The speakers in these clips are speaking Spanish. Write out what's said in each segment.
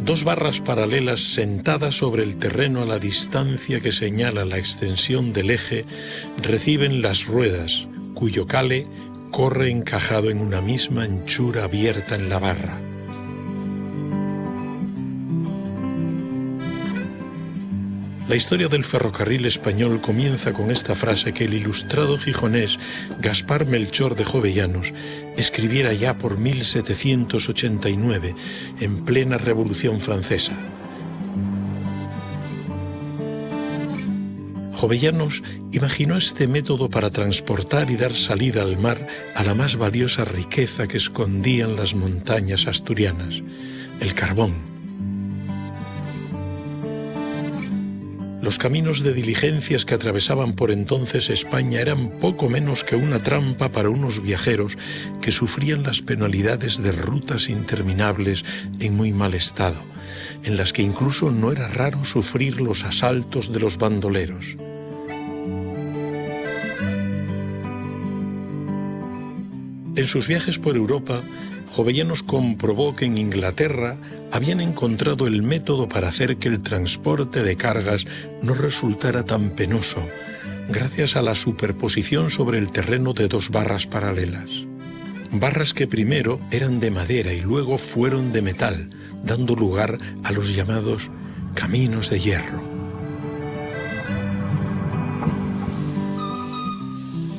Dos barras paralelas sentadas sobre el terreno a la distancia que señala la extensión del eje reciben las ruedas, cuyo cale corre encajado en una misma anchura abierta en la barra. La historia del ferrocarril español comienza con esta frase que el ilustrado gijonés Gaspar Melchor de Jovellanos escribiera ya por 1789, en plena Revolución Francesa. Jovellanos imaginó este método para transportar y dar salida al mar a la más valiosa riqueza que escondían las montañas asturianas, el carbón. Los caminos de diligencias que atravesaban por entonces España eran poco menos que una trampa para unos viajeros que sufrían las penalidades de rutas interminables en muy mal estado, en las que incluso no era raro sufrir los asaltos de los bandoleros. En sus viajes por Europa, Jovellanos comprobó que en Inglaterra habían encontrado el método para hacer que el transporte de cargas no resultara tan penoso, gracias a la superposición sobre el terreno de dos barras paralelas. Barras que primero eran de madera y luego fueron de metal, dando lugar a los llamados caminos de hierro.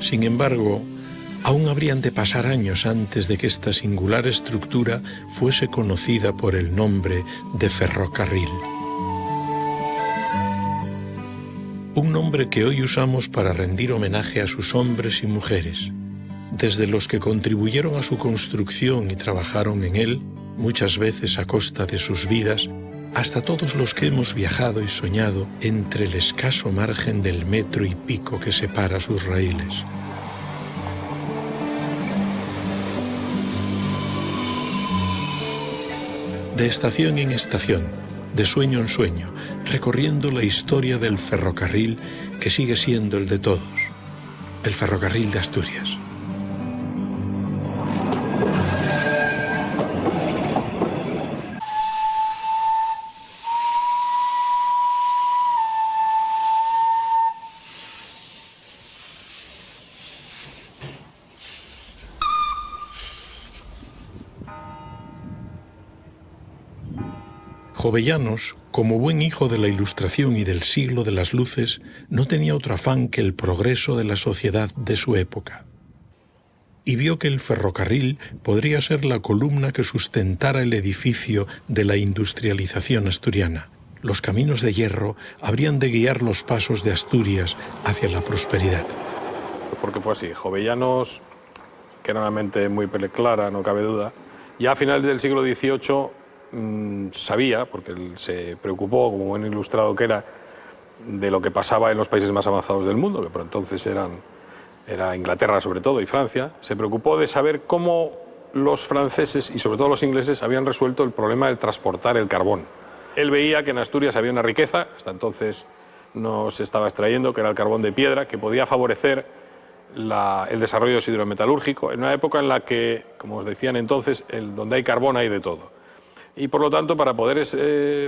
Sin embargo, aún habrían de pasar años antes de que esta singular estructura fuese conocida por el nombre de ferrocarril. Un nombre que hoy usamos para rendir homenaje a sus hombres y mujeres, desde los que contribuyeron a su construcción y trabajaron en él, muchas veces a costa de sus vidas, hasta todos los que hemos viajado y soñado entre el escaso margen del metro y pico que separa sus raíles. De estación en estación, de sueño en sueño, recorriendo la historia del ferrocarril que sigue siendo el de todos, el ferrocarril de Asturias. Jovellanos, como buen hijo de la Ilustración y del siglo de las luces, no tenía otro afán que el progreso de la sociedad de su época. Y vio que el ferrocarril podría ser la columna que sustentara el edificio de la industrialización asturiana. Los caminos de hierro habrían de guiar los pasos de Asturias hacia la prosperidad. Porque fue así. Jovellanos, que era una mente muy clara, no cabe duda, ya a finales del siglo XVIII sabía, porque él se preocupó, como buen ilustrado que era, de lo que pasaba en los países más avanzados del mundo, que por entonces era Inglaterra sobre todo y Francia. Se preocupó de saber cómo los franceses y sobre todo los ingleses habían resuelto el problema de transportar el carbón. Él veía que en Asturias había una riqueza, hasta entonces no se estaba extrayendo, que era el carbón de piedra, que podía favorecer el desarrollo siderometalúrgico, en una época en la que, como os decían entonces, donde hay carbón hay de todo. Y por lo tanto, para poder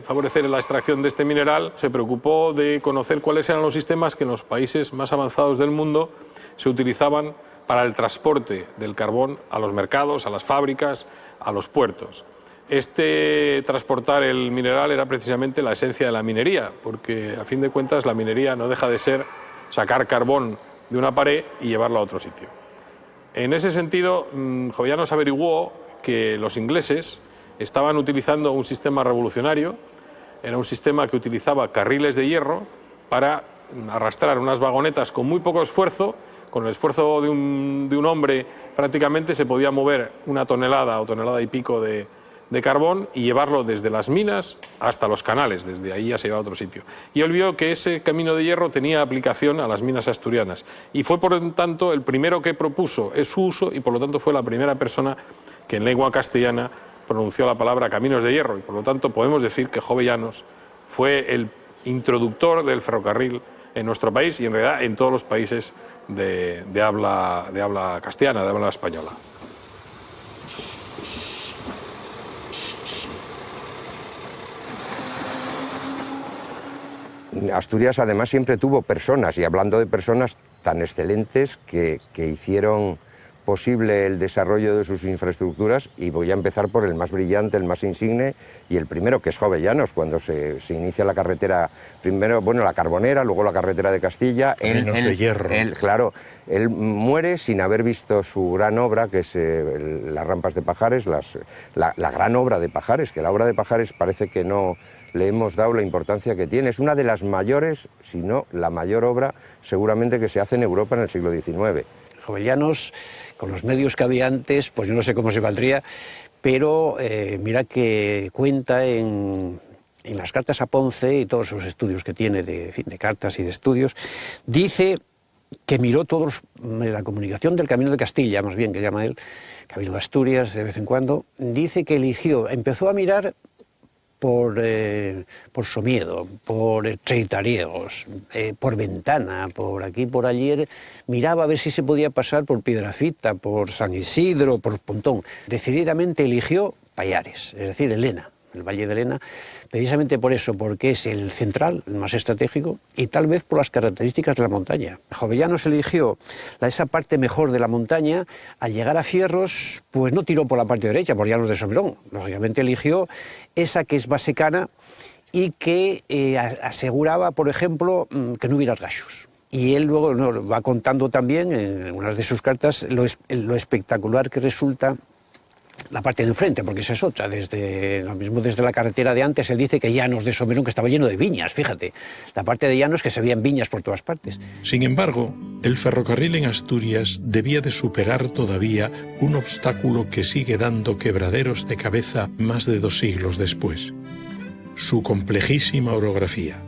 favorecer la extracción de este mineral, se preocupó de conocer cuáles eran los sistemas que en los países más avanzados del mundo se utilizaban para el transporte del carbón a los mercados, a las fábricas, a los puertos. Transportar el mineral era precisamente la esencia de la minería, porque a fin de cuentas la minería no deja de ser sacar carbón de una pared y llevarlo a otro sitio. En ese sentido, Jovellanos averiguó que los ingleses estaban utilizando un sistema revolucionario, era un sistema que utilizaba carriles de hierro para arrastrar unas vagonetas con muy poco esfuerzo. Con el esfuerzo de un hombre prácticamente se podía mover una tonelada o tonelada y pico de carbón y llevarlo desde las minas hasta los canales, desde ahí ya se iba a otro sitio. Y él vio que ese camino de hierro tenía aplicación a las minas asturianas y fue por lo tanto el primero que propuso su uso y por lo tanto fue la primera persona que en lengua castellana pronunció la palabra caminos de hierro y por lo tanto podemos decir que Jovellanos fue el introductor del ferrocarril en nuestro país y en realidad en todos los países de habla castellana, de habla española. Asturias además siempre tuvo personas, y hablando de personas tan excelentes que hicieron posible el desarrollo de sus infraestructuras, y voy a empezar por el más brillante, el más insigne y el primero, que es Jovellanos, cuando se inicia la carretera, primero, bueno, la Carbonera, luego la carretera de Castilla. De hierro. Él muere sin haber visto su gran obra, que es las rampas de Pajares, la gran obra de Pajares, que la obra de Pajares parece que no le hemos dado la importancia que tiene. Es una de las mayores, si no la mayor obra seguramente que se hace en Europa en el siglo XIX. Jovellanos, con los medios que había antes, pues yo no sé cómo se valdría, pero mira que cuenta en las cartas a Ponce y todos esos estudios que tiene de cartas y de estudios, dice que miró la comunicación del Camino de Castilla, más bien que llama él, Camino de Asturias de vez en cuando, dice que empezó a mirar por Somiedo, por Treitariegos, por Ventana, por aquí, por allí, miraba a ver si se podía pasar por Piedrafita, por San Isidro, por Pontón. Decididamente eligió Pallares, es decir, Elena, el Valle de Elena, precisamente por eso, porque es el central, el más estratégico, y tal vez por las características de la montaña. Jovellanos eligió esa parte mejor de la montaña. Al llegar a Fierros, pues no tiró por la parte derecha, por Llanos de Somerón. Lógicamente eligió esa que es basecana y que aseguraba, por ejemplo, que no hubiera rayos. Y él luego va contando también, en unas de sus cartas, lo espectacular que resulta la parte de enfrente, porque esa es otra. Desde la carretera de antes, él dice que Llanos de Somerón, que estaba lleno de viñas, fíjate. La parte de Llanos, que se veían viñas por todas partes. Sin embargo, el ferrocarril en Asturias debía de superar todavía un obstáculo que sigue dando quebraderos de cabeza más de 2 siglos después: su complejísima orografía.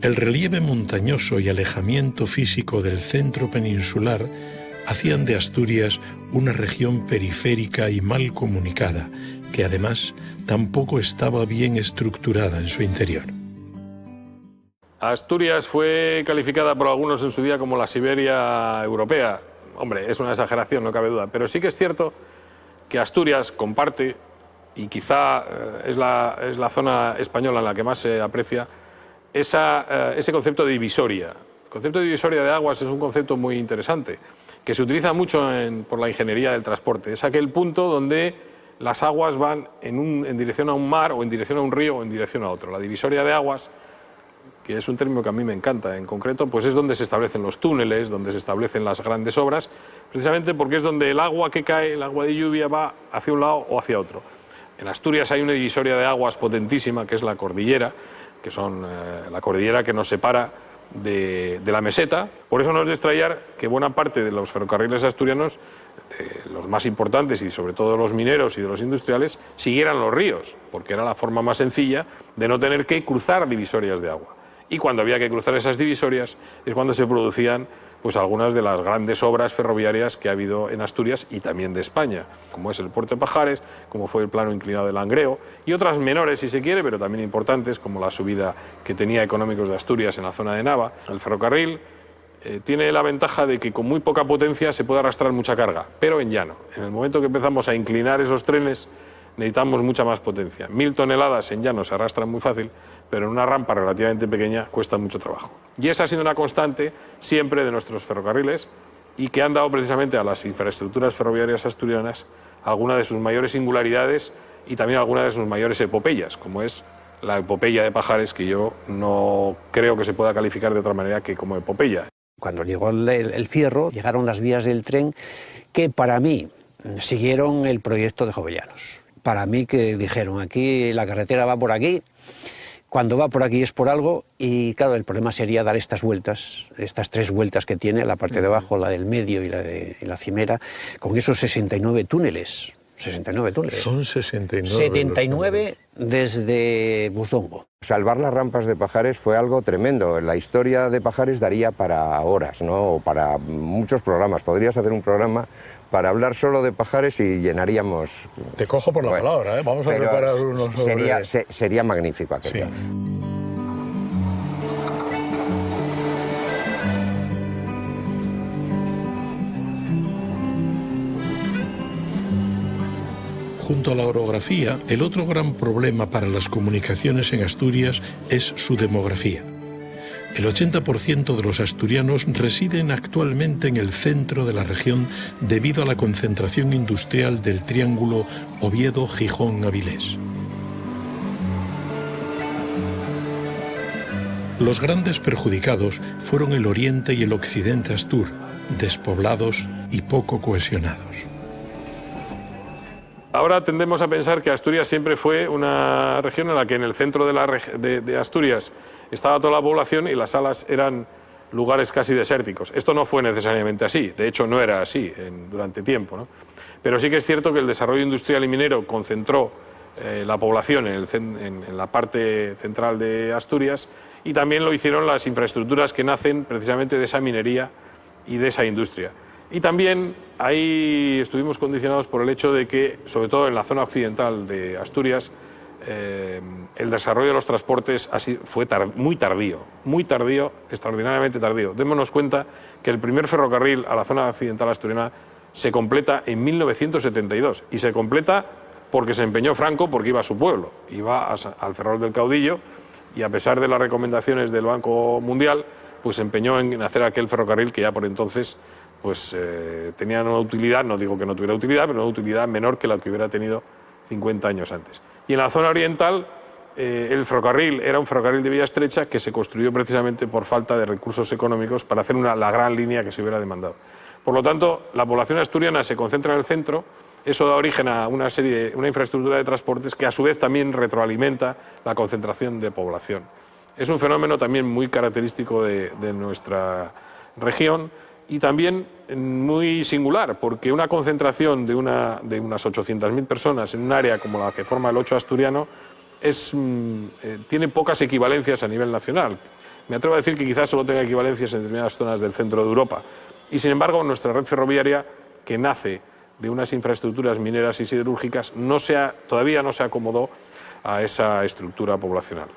El relieve montañoso y alejamiento físico del centro peninsular hacían de Asturias una región periférica y mal comunicada, que además tampoco estaba bien estructurada en su interior. Asturias fue calificada por algunos en su día como la Siberia europea. Hombre, es una exageración, no cabe duda, pero sí que es cierto que Asturias comparte, y quizá es la zona española en la que más se aprecia, ese concepto de divisoria. El concepto de divisoria de aguas es un concepto muy interesante, que se utiliza mucho por la ingeniería del transporte. Es aquel punto donde las aguas van en dirección a un mar, o en dirección a un río, o en dirección a otro. La divisoria de aguas, que es un término que a mí me encanta en concreto, pues es donde se establecen los túneles, donde se establecen las grandes obras, precisamente porque es donde el agua que cae, el agua de lluvia, va hacia un lado o hacia otro. En Asturias hay una divisoria de aguas potentísima, que es la cordillera, que son la cordillera que nos separa de la meseta. Por eso no es de extrañar que buena parte de los ferrocarriles asturianos, los más importantes y sobre todo los mineros y de los industriales, siguieran los ríos, porque era la forma más sencilla de no tener que cruzar divisorias de agua. Y cuando había que cruzar esas divisorias es cuando se producían pues algunas de las grandes obras ferroviarias que ha habido en Asturias y también de España, como es el puerto de Pajares, como fue el plano inclinado de Langreo, y otras menores si se quiere, pero también importantes, como la subida que tenía Económicos de Asturias en la zona de Nava. El ferrocarril tiene la ventaja de que con muy poca potencia se puede arrastrar mucha carga, pero en llano. En el momento que empezamos a inclinar esos trenes necesitamos mucha más potencia. 1000 toneladas en llano se arrastran muy fácil, pero en una rampa relativamente pequeña cuesta mucho trabajo. Y esa ha sido una constante siempre de nuestros ferrocarriles, y que han dado precisamente a las infraestructuras ferroviarias asturianas alguna de sus mayores singularidades y también alguna de sus mayores epopeyas, como es la epopeya de Pajares, que yo no creo que se pueda calificar de otra manera que como epopeya. Cuando llegó el fierro, llegaron las vías del tren que para mí siguieron el proyecto de Jovellanos. Para mí, que dijeron, aquí la carretera va por aquí, cuando va por aquí es por algo, y claro, el problema sería dar estas vueltas, estas 3 vueltas que tiene, la parte de abajo, la del medio y la cimera, con esos 69 túneles. 69 túneles. Son 69. 79 desde Busdongo. Salvar las rampas de Pajares fue algo tremendo. La historia de Pajares daría para horas, ¿no? O para muchos programas. Podrías hacer un programa para hablar solo de Pajares y llenaríamos... Te cojo por la palabra, ¿eh? Vamos a preparar uno sobre... Sería magnífico aquello. Sí. Junto a la orografía, el otro gran problema para las comunicaciones en Asturias es su demografía. El 80% de los asturianos residen actualmente en el centro de la región debido a la concentración industrial del triángulo Oviedo-Gijón-Avilés. Los grandes perjudicados fueron el oriente y el occidente astur, despoblados y poco cohesionados. Ahora tendemos a pensar que Asturias siempre fue una región en la que en el centro de Asturias estaba toda la población y las salas eran lugares casi desérticos. Esto no fue necesariamente así, de hecho no era así durante tiempo, ¿no? Pero sí que es cierto que el desarrollo industrial y minero concentró la población en la parte central de Asturias, y también lo hicieron las infraestructuras que nacen precisamente de esa minería y de esa industria. Y también ahí estuvimos condicionados por el hecho de que, sobre todo en la zona occidental de Asturias, el desarrollo de los transportes fue muy tardío, extraordinariamente tardío. Démonos cuenta que el primer ferrocarril a la zona occidental asturiana se completa en 1972, y se completa porque se empeñó Franco, porque iba a su pueblo, iba al Ferrol del Caudillo, y a pesar de las recomendaciones del Banco Mundial, pues se empeñó en hacer aquel ferrocarril que ya por entonces pues tenía una utilidad, no digo que no tuviera utilidad, pero una utilidad menor que la que hubiera tenido 50 años antes. Y en la zona oriental, el ferrocarril era un ferrocarril de vía estrecha que se construyó precisamente por falta de recursos económicos para hacer la gran línea que se hubiera demandado. Por lo tanto, la población asturiana se concentra en el centro. Eso da origen a una infraestructura de transportes que a su vez también retroalimenta la concentración de población. Es un fenómeno también muy característico de nuestra región, y también muy singular, porque una concentración de unas 800.000 personas en un área como la que forma el 8 asturiano tiene pocas equivalencias a nivel nacional. Me atrevo a decir que quizás solo tenga equivalencias en determinadas zonas del centro de Europa. Y sin embargo, nuestra red ferroviaria, que nace de unas infraestructuras mineras y siderúrgicas, todavía no se acomodó a esa estructura poblacional.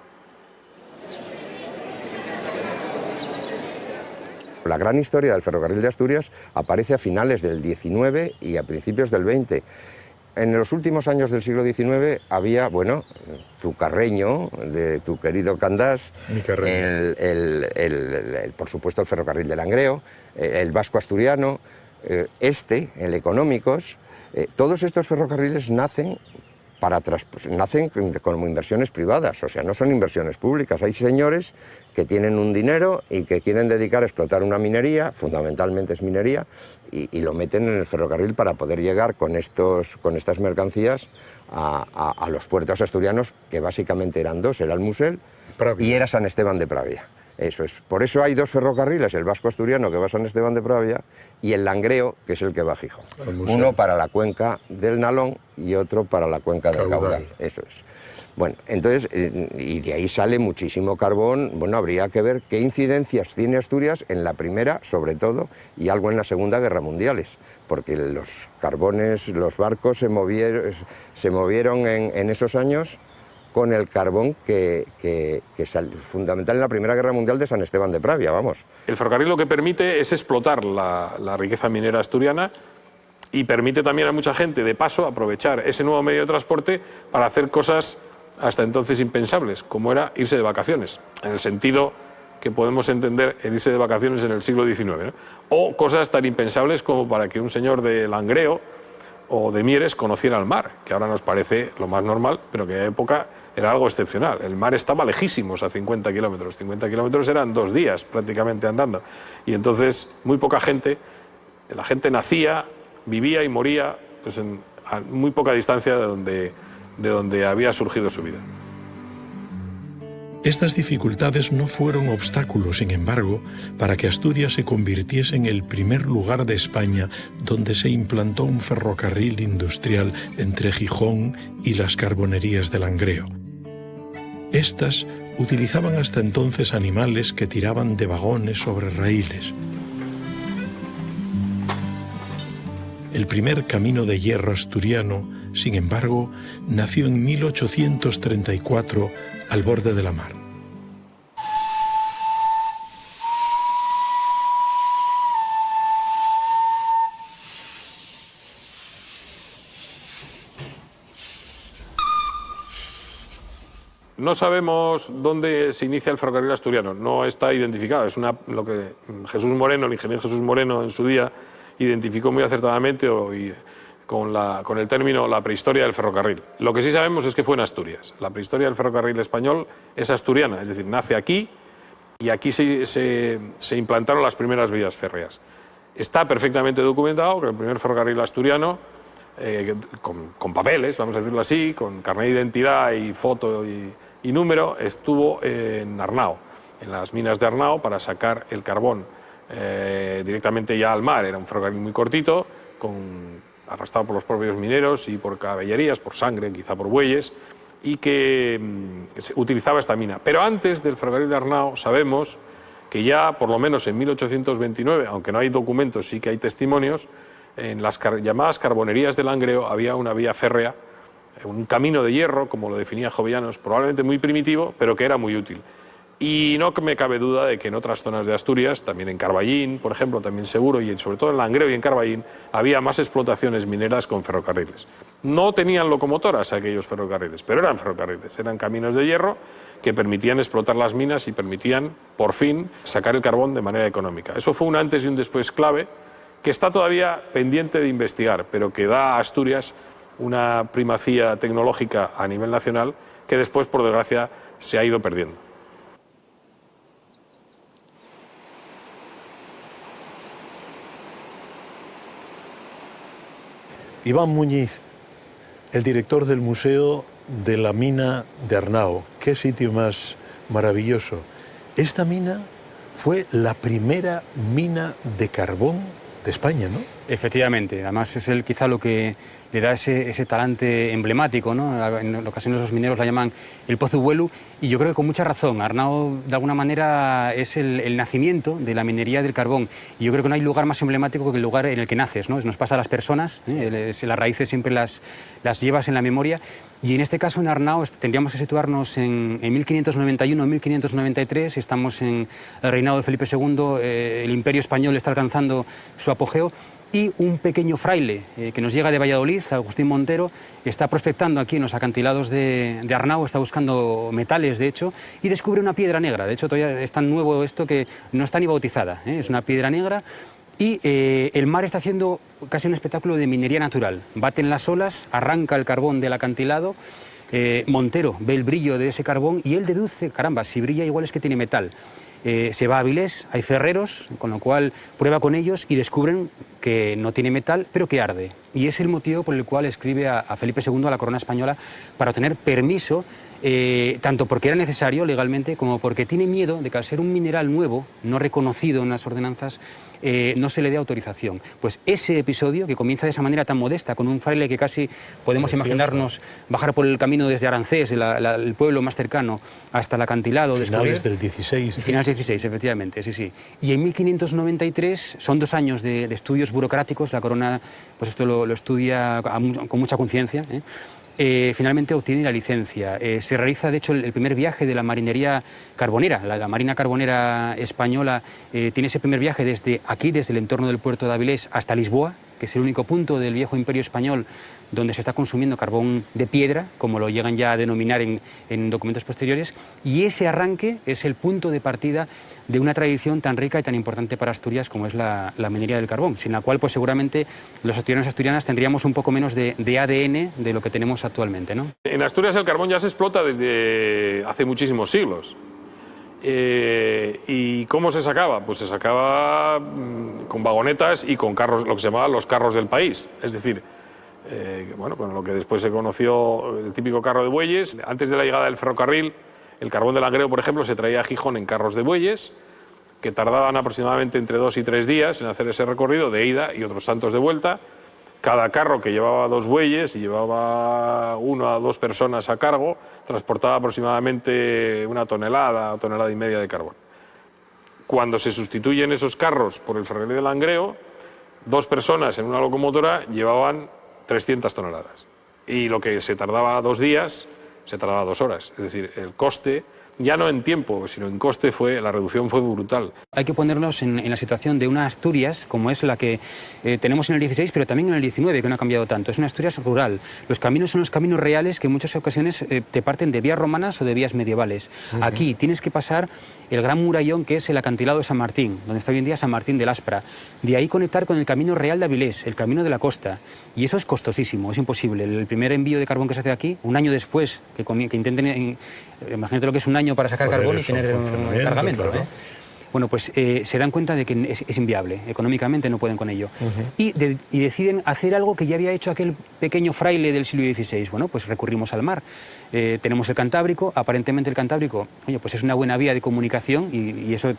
La gran historia del ferrocarril de Asturias aparece a finales del XIX y a principios del XX. En los últimos años del siglo XIX había, bueno, tu Carreño, de tu querido Candás, por supuesto el ferrocarril de Langreo, el Vasco Asturiano, el Económicos. Todos estos ferrocarriles nacen como inversiones privadas, o sea, no son inversiones públicas. Hay señores que tienen un dinero y que quieren dedicar a explotar una minería, fundamentalmente es minería, y lo meten en el ferrocarril para poder llegar con estas mercancías a los puertos asturianos, que básicamente eran dos, era el Musel y era San Esteban de Pravia. Eso es. Por eso hay dos ferrocarriles, el Vasco Asturiano, que va a San Esteban de Pravia, y el Langreo, que es el que va a Gijón. Uno para la cuenca del Nalón y otro para la cuenca del Caudal. Eso es. Bueno, entonces, y de ahí sale muchísimo carbón. Bueno, habría que ver qué incidencias tiene Asturias en la Primera, sobre todo, y algo en la Segunda Guerra Mundiales, porque los carbones, los barcos se movieron en esos años con el carbón que fundamental en la Primera Guerra Mundial de San Esteban de Pravia, vamos. El ferrocarril lo que permite es explotar la riqueza minera asturiana, y permite también a mucha gente, de paso, aprovechar ese nuevo medio de transporte para hacer cosas hasta entonces impensables, como era irse de vacaciones, en el sentido que podemos entender el irse de vacaciones en el siglo XIX, ¿no? O cosas tan impensables como para que un señor de Langreo o de Mieres conociera el mar, que ahora nos parece lo más normal, pero que en la época era algo excepcional. El mar estaba lejísimos, a 50 kilómetros. 50 kilómetros eran 2 días prácticamente andando. Y entonces muy poca gente, la gente nacía, vivía y moría pues a muy poca distancia de donde había surgido su vida. Estas dificultades no fueron obstáculos, sin embargo, para que Asturias se convirtiese en el primer lugar de España donde se implantó un ferrocarril industrial entre Gijón y las carbonerías de Langreo. Estas utilizaban hasta entonces animales que tiraban de vagones sobre raíles. El primer camino de hierro asturiano, sin embargo, nació en 1834 al borde de la mar. No sabemos dónde se inicia el ferrocarril asturiano, no está identificado. Es lo que Jesús Moreno, el ingeniero Jesús Moreno, en su día identificó muy acertadamente con el término la prehistoria del ferrocarril. Lo que sí sabemos es que fue en Asturias. La prehistoria del ferrocarril español es asturiana, es decir, nace aquí y aquí se implantaron las primeras vías férreas. Está perfectamente documentado que el primer ferrocarril asturiano, con papeles, vamos a decirlo así, con carnet de identidad y foto y número, estuvo en Arnao, en las minas de Arnao, para sacar el carbón directamente ya al mar. Era un ferrocarril muy cortito, arrastrado por los propios mineros y por caballerías, por sangre, quizá por bueyes, y que utilizaba esta mina. Pero antes del ferrocarril de Arnao sabemos que ya, por lo menos en 1829, aunque no hay documentos, sí que hay testimonios, en las llamadas carbonerías de Langreo había una vía férrea, un camino de hierro, como lo definía Jovellanos, probablemente muy primitivo, pero que era muy útil. Y no me cabe duda de que en otras zonas de Asturias, también en Carballín, por ejemplo, también seguro, y sobre todo en Langreo y en Carballín, había más explotaciones mineras con ferrocarriles. No tenían locomotoras aquellos ferrocarriles, pero eran ferrocarriles, eran caminos de hierro que permitían explotar las minas y permitían, por fin, sacar el carbón de manera económica. Eso fue un antes y un después clave, que está todavía pendiente de investigar, pero que da a Asturias una primacía tecnológica a nivel nacional que después, por desgracia, se ha ido perdiendo. Iván Muñiz, el director del Museo de la Mina de Arnao. Qué sitio más maravilloso. Esta mina fue la primera mina de carbón de España, ¿no? Efectivamente, además es quizá lo que le da ese talante emblemático, ¿no? En ocasiones los mineros la llaman el Pozo Huelu, y yo creo que con mucha razón. Arnao, de alguna manera, es el nacimiento de la minería del carbón, y yo creo que no hay lugar más emblemático que el lugar en el que naces, ¿no? Nos pasa a las personas, las raíces siempre las llevas en la memoria, y en este caso en Arnao tendríamos que situarnos en 1591, 1593, estamos en el reinado de Felipe II, el Imperio Español está alcanzando su apogeo, y un pequeño fraile que nos llega de Valladolid, Agustín Montero, está prospectando aquí en los acantilados de Arnao, está buscando metales, de hecho, y descubre una piedra negra. De hecho, todavía es tan nuevo esto que no está ni bautizada, es una piedra negra, y el mar está haciendo casi un espectáculo de minería natural. Baten las olas, arranca el carbón del acantilado, Montero ve el brillo de ese carbón y él deduce, caramba, si brilla igual es que tiene metal. Se va a Avilés, hay ferreros, con lo cual prueba con ellos y descubren que no tiene metal, pero que arde. Y es el motivo por el cual escribe a Felipe II, a la corona española, para obtener permiso, tanto porque era necesario legalmente, como porque tiene miedo de que al ser un mineral nuevo, no reconocido en las ordenanzas, no se le dé autorización. Pues ese episodio, que comienza de esa manera tan modesta, con un fraile que casi podemos imaginarnos bajar por el camino desde Arancés, el pueblo más cercano, hasta el acantilado. Finales del 16. Finales del 16, efectivamente, sí, sí. Y en 1593, son 2 años de estudios burocráticos, la corona pues esto lo estudia con mucha conciencia, finalmente obtiene la licencia. Se realiza, de hecho, el primer viaje de la marinería carbonera. La Marina Carbonera Española tiene ese primer viaje desde aquí, desde el entorno del puerto de Avilés, hasta Lisboa, que es el único punto del viejo imperio español donde se está consumiendo carbón de piedra, como lo llegan ya a denominar en documentos posteriores, y ese arranque es el punto de partida de una tradición tan rica y tan importante para Asturias como es la minería del carbón, sin la cual pues seguramente los asturianos y asturianas tendríamos un poco menos de ADN de lo que tenemos actualmente, ¿no? En Asturias el carbón ya se explota desde hace muchísimos siglos. ¿Y cómo se sacaba? Pues se sacaba con vagonetas y con carros, lo que se llamaban los carros del país. Es decir, bueno, con lo que después se conoció el típico carro de bueyes. Antes de la llegada del ferrocarril, el carbón de Langreo, por ejemplo, se traía a Gijón en carros de bueyes, que tardaban aproximadamente entre 2 y 3 días en hacer ese recorrido de ida y otros tantos de vuelta. Cada carro, que llevaba 2 bueyes y llevaba 1 a 2 personas a cargo, transportaba aproximadamente 1 tonelada, 1,5 toneladas de carbón. Cuando se sustituyen esos carros por el ferrocarril de Langreo, 2 personas en una locomotora llevaban 300 toneladas. Y lo que se tardaba 2 días, se tardaba 2 horas. Es decir, el coste ya no en tiempo, sino en coste, la reducción fue brutal. Hay que ponernos en la situación de una Asturias como es la que tenemos en el 16, pero también en el 19, que no ha cambiado tanto. Es una Asturias rural. Los caminos son los caminos reales que en muchas ocasiones te parten de vías romanas o de vías medievales. Aquí tienes que pasar el gran murallón que es el acantilado de San Martín, donde está hoy en día San Martín del Aspra. De ahí conectar con el camino real de Avilés, el camino de la costa. Y eso es costosísimo, es imposible. El primer envío de carbón que se hace aquí, un año después que intenten... imagínate lo que es un año para sacar carbón y tener un cargamento. Claro. Bueno, pues se dan cuenta de que es inviable, económicamente no pueden con ello. Y deciden hacer algo que ya había hecho aquel pequeño fraile del siglo XVI. Bueno, pues recurrimos al mar. Tenemos el Cantábrico, aparentemente el Cantábrico, oye, pues es una buena vía de comunicación y eso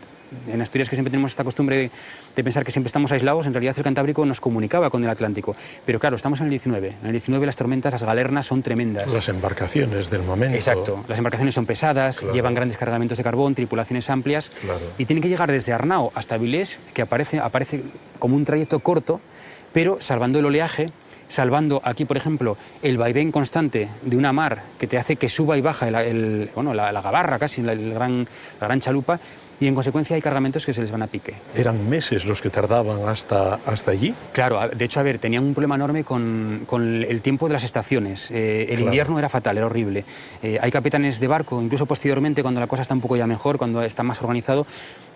en Asturias, que siempre tenemos esta costumbre de pensar que siempre estamos aislados, en realidad el Cantábrico nos comunicaba con el Atlántico. Pero claro, estamos en el 19. En el 19 las tormentas, las galernas son tremendas. Las embarcaciones del momento. Exacto. Las embarcaciones son pesadas, claro, llevan grandes cargamentos de carbón, tripulaciones amplias, claro, y tienen que llegar desde Arnao hasta Avilés, que aparece como un trayecto corto, pero salvando el oleaje, salvando aquí, por ejemplo, el vaivén constante de una mar que te hace que suba y baja la gabarra, casi la gran chalupa, y en consecuencia hay cargamentos que se les van a pique. ¿Eran meses los que tardaban hasta allí? Claro, de hecho, a ver, tenían un problema enorme con el tiempo de las estaciones. El invierno era fatal, era horrible. Hay capitanes de barco, incluso posteriormente, cuando la cosa está un poco ya mejor, cuando está más organizado,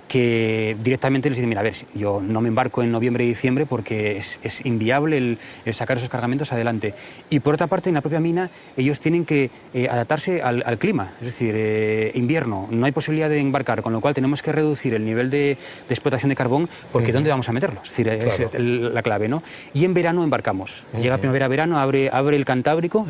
que directamente les dicen, mira, a ver, yo no me embarco en noviembre y diciembre porque es inviable el sacar esos cargamentos adelante. Y por otra parte, en la propia mina, ellos tienen que adaptarse al clima, es decir, invierno, no hay posibilidad de embarcar, con lo cual tenemos que reducir el nivel de explotación de carbón, porque ¿dónde vamos a meterlo? Es decir, claro, es la clave, ¿no? Y en verano embarcamos. Llega primavera-verano, abre el Cantábrico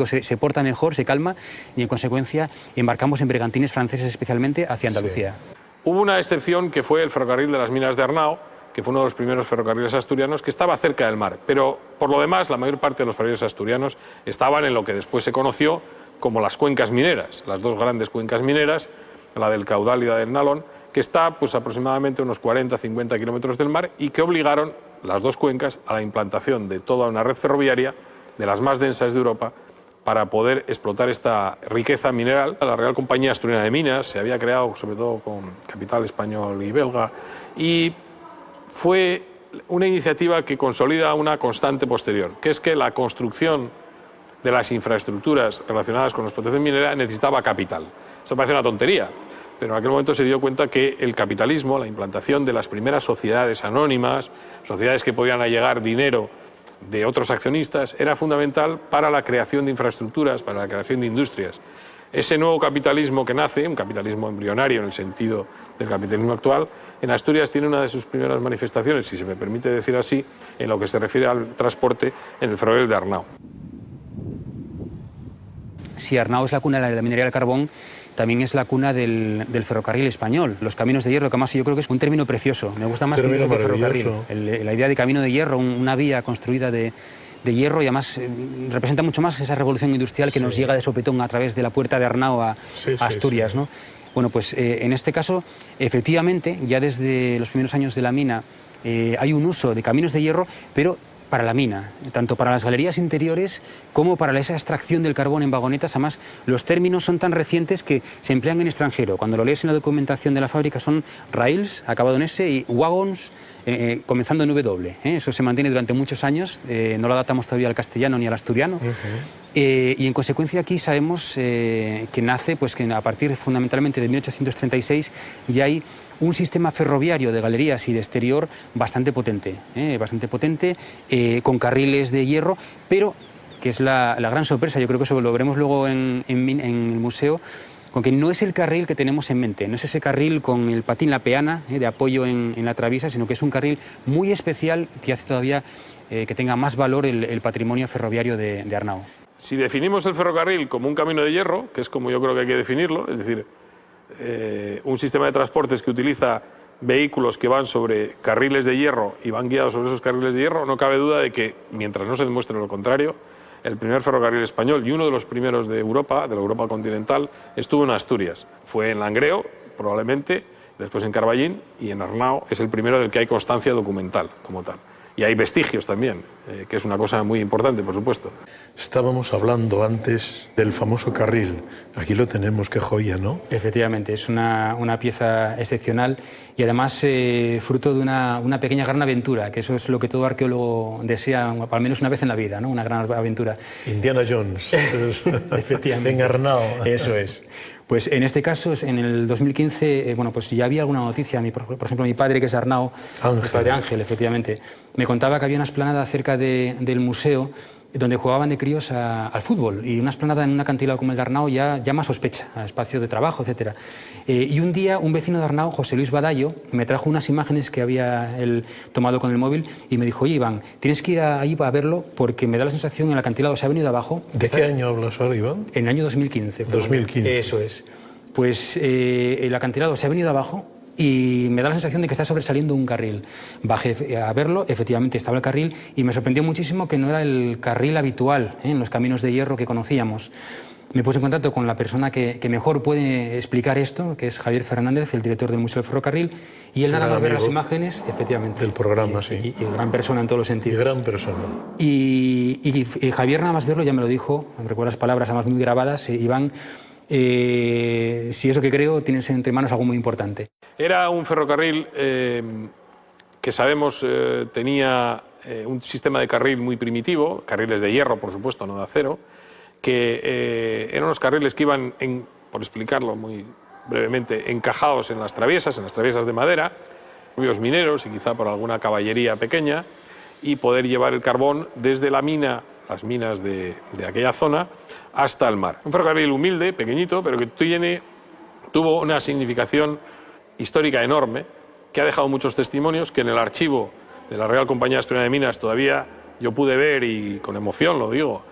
se porta mejor, se calma, y en consecuencia embarcamos en bergantines franceses especialmente hacia Andalucía. Sí. Hubo una excepción que fue el ferrocarril de las minas de Arnao, que fue uno de los primeros ferrocarriles asturianos, que estaba cerca del mar. Pero, por lo demás, la mayor parte de los ferrocarriles asturianos estaban en lo que después se conoció como las cuencas mineras, las dos grandes cuencas mineras, la del Caudal y la del Nalón, que está pues, aproximadamente a unos 40-50 kilómetros del mar y que obligaron las dos cuencas a la implantación de toda una red ferroviaria de las más densas de Europa para poder explotar esta riqueza mineral. La Real Compañía Asturiana de Minas se había creado sobre todo con capital español y belga y fue una iniciativa que consolida una constante posterior, que es que la construcción de las infraestructuras relacionadas con la explotación minera necesitaba capital. Esto parece una tontería, pero en aquel momento se dio cuenta que el capitalismo, la implantación de las primeras sociedades anónimas, sociedades que podían allegar dinero de otros accionistas, era fundamental para la creación de infraestructuras, para la creación de industrias. Ese nuevo capitalismo que nace, un capitalismo embrionario en el sentido del capitalismo actual, en Asturias tiene una de sus primeras manifestaciones, si se me permite decir así, en lo que se refiere al transporte en el ferrocarril de Arnao. Si Arnao es la cuna de la minería del carbón, también es la cuna del ferrocarril español, los caminos de hierro, que además yo creo que es un término precioso, me gusta más que el ferrocarril. La idea de camino de hierro, una vía construida de hierro, y además representa mucho más esa revolución industrial que nos llega de sopetón a través de la puerta de Arnao a Asturias, ¿no? Bueno, pues en este caso, efectivamente, ya desde los primeros años de la mina hay un uso de caminos de hierro, pero para la mina, tanto para las galerías interiores como para esa extracción del carbón en vagonetas. Además, los términos son tan recientes que se emplean en extranjero. Cuando lo lees en la documentación de la fábrica son rails, acabado en S, y wagons, comenzando en W. Eso se mantiene durante muchos años, no lo adaptamos todavía al castellano ni al asturiano. Y en consecuencia aquí sabemos que nace, pues que a partir fundamentalmente de 1836 ya hay un sistema ferroviario de galerías y de exterior bastante potente, con carriles de hierro, pero que es la gran sorpresa, yo creo que eso lo veremos luego en el museo, con que no es el carril que tenemos en mente, no es ese carril con el patín, la peana de apoyo en la traviesa, sino que es un carril muy especial que hace todavía que tenga más valor el patrimonio ferroviario de Arnao. Si definimos el ferrocarril como un camino de hierro, que es como yo creo que hay que definirlo, es decir, un sistema de transportes que utiliza vehículos que van sobre carriles de hierro y van guiados sobre esos carriles de hierro, no cabe duda de que, mientras no se demuestre lo contrario, el primer ferrocarril español y uno de los primeros de Europa, de la Europa continental, estuvo en Asturias. Fue en Langreo, probablemente, después en Carballín, y en Arnao es el primero del que hay constancia documental como tal. y hay vestigios también, que es una cosa muy importante, por supuesto. Estábamos hablando antes del famoso carril. Aquí lo tenemos, qué joya, ¿no? Efectivamente, es una pieza excepcional y además fruto de una pequeña gran aventura, que eso es lo que todo arqueólogo desea, al menos una vez en la vida, ¿no? Una gran aventura. Indiana Jones. Efectivamente. En Arnao. Eso es. Pues en este caso, en el 2015, bueno, pues ya había alguna noticia. Por ejemplo, mi padre, que es de Arnao, mi padre Ángel, efectivamente, me contaba que había una explanada cerca del museo donde jugaban de críos al fútbol, y una explanada en un acantilado como el de Arnao ya llama sospecha, a espacio de trabajo, etc. Y un día un vecino de Arnao, José Luis Badallo, me trajo unas imágenes que había él tomado con el móvil y me dijo: oye, Iván, tienes que ir ahí para verlo porque me da la sensación que el acantilado se ha venido abajo. ¿De qué año hablas ahora, Iván? En el año 2015. 2015. Eso es. Pues el acantilado se ha venido abajo y me da la sensación de que está sobresaliendo un carril. Bajé a verlo, efectivamente estaba el carril, y me sorprendió muchísimo que no era el carril habitual en los caminos de hierro que conocíamos. Me puse en contacto con la persona que mejor puede explicar esto, que es Javier Fernández, el director del Museo del Ferrocarril, y él nada más ver las imágenes, efectivamente. Del programa, sí. Y gran persona en todos los sentidos. Y gran persona. Y Javier nada más verlo ya me lo dijo, me recuerdo las palabras además muy grabadas: Iván, si eso que creo, tienes entre manos algo muy importante. Era un ferrocarril que sabemos tenía un sistema de carril muy primitivo, carriles de hierro, por supuesto, no de acero, que eran unos carriles que iban, por explicarlo muy brevemente, encajados en las traviesas de madera, ruidos mineros y quizá por alguna caballería pequeña, y poder llevar el carbón desde la mina, las minas de aquella zona, hasta el mar. Un ferrocarril humilde, pequeñito, pero que tuvo una significación histórica enorme, que ha dejado muchos testimonios, que en el archivo de la Real Compañía Asturiana de Minas todavía yo pude ver, y con emoción lo digo,